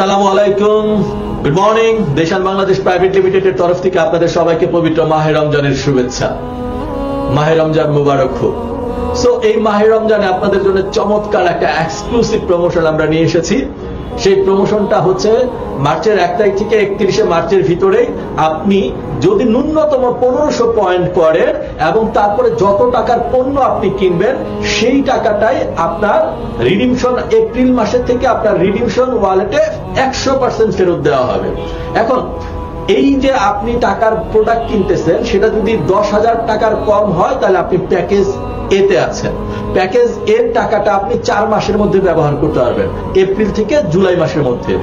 আসসালামু আলাইকুম, good morning. দেশান Bangladesh private লিমিটেডের তরফ থেকে আপনাদের সবাইকে পবিত্র মাহে রমজানের শুভেচ্ছা। মাহে রমজান মুবারক হোক। সো এই মাহে রমজানে আপনাদের জন্য চমৎকার একটা এক্সক্লুসিভ প্রমোশন আমরা নিয়ে এসেছি। সেই প্রমোশনটা হচ্ছে মার্চের 1 তারিখ থেকে 31শে মার্চের ভিতরে আপনি যদি ন্যূনতম 1500 পয়েন্ট করেন এবং তারপরে যত টাকার পণ্য আপনি কিনবেন সেই টাকাটাই আপনার রিডিমশন এপ্রিল মাসের থেকে আপনার রিডিমশন ওয়ালেটে 100% ফেরত দেওয়া হবে। এখন এই যে আপনি টাকার প্রোডাক্ট কিনতেছেন সেটা যদি 10,000 টাকার কম হয় তাহলে আপনি প্যাকেজ এতে আছেন। প্যাকেজ এর টাকাটা আপনি 4 মাসের মধ্যে ব্যবহার করতে পারবেন, এপ্রিল থেকে জুলাই মাসের মধ্যে।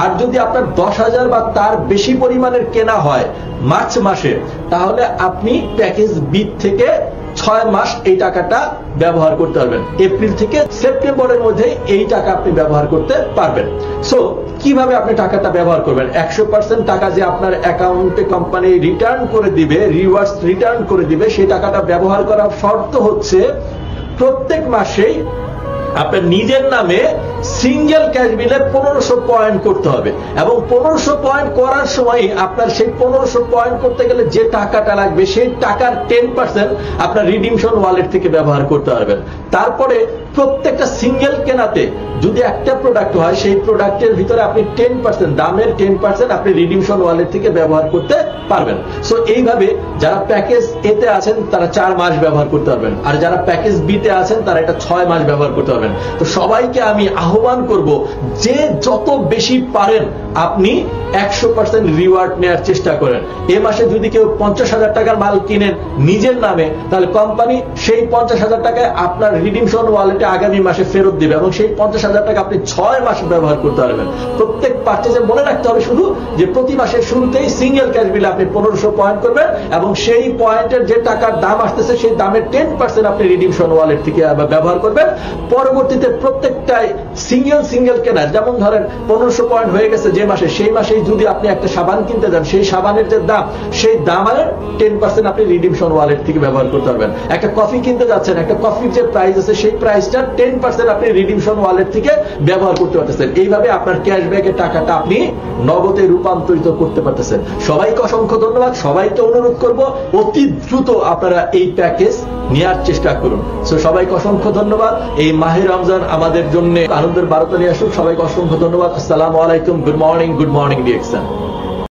আর যদি আপনার 10,000 বা তার বেশি পরিমাণের কেনা হয় মার্চ মাসে, তাহলে আপনি প্যাকেজ বি থেকে 6 মাস এই টাকাটা ব্যবহার করতে পারবেন। এপ্রিল থেকে সেপ্টেম্বরের মধ্যে এই টাকা আপনি ব্যবহার করতে পারবেন। সো কিভাবে আপনি টাকাটা ব্যবহার করবেন? 100% টাকা যে আপনার অ্যাকাউন্টে কোম্পানি রিটার্ন করে দিবে, রিওয়ার্ডস রিটার্ন করে দিবে, সেই টাকাটা ব্যবহার করার শর্ত হচ্ছে প্রত্যেক মাসেই আপনার নিজের নামে সিঙ্গেল ক্যাশ বিলে 1500 পয়েন্ট করতে হবে এবং 1500 পয়েন্ট করার সময় আপনার সেই 1500 পয়েন্ট করতে গেলে যে টাকাটা লাগবে সেই টাকার 10% আপনার রিডিমশন ওয়ালেট থেকে ব্যবহার করতে পারবেন। তারপরে প্রত্যেকটা সিঙ্গেল কেনাতে যদি একটা প্রোডাক্ট হয় সেই প্রোডাক্টের ভিতরে আপনি 10% দামের 10% আপনি রিডিমশন ওয়ালেট থেকে ব্যবহার করতে পারবেন। সো এইভাবে যারা প্যাকেজ এতে আছেন তারা 4 মাস ব্যবহার করতে পারবেন, আর যারা প্যাকেজ বিতে আছেন তারা এটা 6 মাস ব্যবহার করতে পারবেন। তো সবাইকে আমি আহ্বান করব যে যত বেশি পারেন আপনি 100% রিওয়ার্ড নেওয়ার চেষ্টা করেন। এ মাসে যদি কেউ 50,000 টাকার মাল কিনেন নিজের নামে, তাহলে কোম্পানি সেই 50,000 টাকায় আপনার রিডিমশন ওয়ালেটে আগামী মাসে ফেরত দিবে এবং সেই 50,000 টাকা আপনি 6 মাস ব্যবহার করতে পারবেন। প্রত্যেক পারচেজে মনে রাখতে হবে শুধু যে প্রতি মাসের শুরুতেই সিঙ্গেল ক্যাশ বিলে আপনি 1500 পয়েন্ট করবেন এবং সেই পয়েন্টের যে টাকার দাম আসতেছে সেই দামের 10% আপনি রিডিমশন ওয়ালেট থেকে ব্যবহার করবেন। পরবর্তীতে প্রত্যেকটাই সিঙ্গেল কেনা, যেমন ধরেন 1500 পয়েন্ট হয়ে গেছে যে মাসে, সেই মাসেই যদি আপনি একটা সাবান কিনতে যান সেই সাবানের যে দাম সেই দামের 10% আপনি রিডিমশন ওয়ালেট থেকে ব্যবহার করতে পারবেন। একটা কফি কিনতে যাচ্ছেন, একটা কফির যে প্রাইস আছে সেই প্রাইসটা 10% আপনি রিডিমশন ওয়ালেট থেকে ব্যবহার করতে পারতেছেন। এইভাবে আপনার ক্যাশব্যাকের টাকাটা আপনি নগদে রূপান্তরিত করতে পারতেছেন। সবাইকে অসংখ্য ধন্যবাদ। সবাইকে অনুরোধ করব অতি দ্রুত আপনারা এই প্যাকেজ নেওয়ার চেষ্টা করুন। সো সবাইকে অসংখ্য ধন্যবাদ। এই মাহে রমজান আমাদের জন্য আনন্দের বার্তা নিয়ে আসুক। সবাইকে অসংখ্য ধন্যবাদ। আসসালামু আলাইকুম, গুড মর্নিং ডিএক্সএন।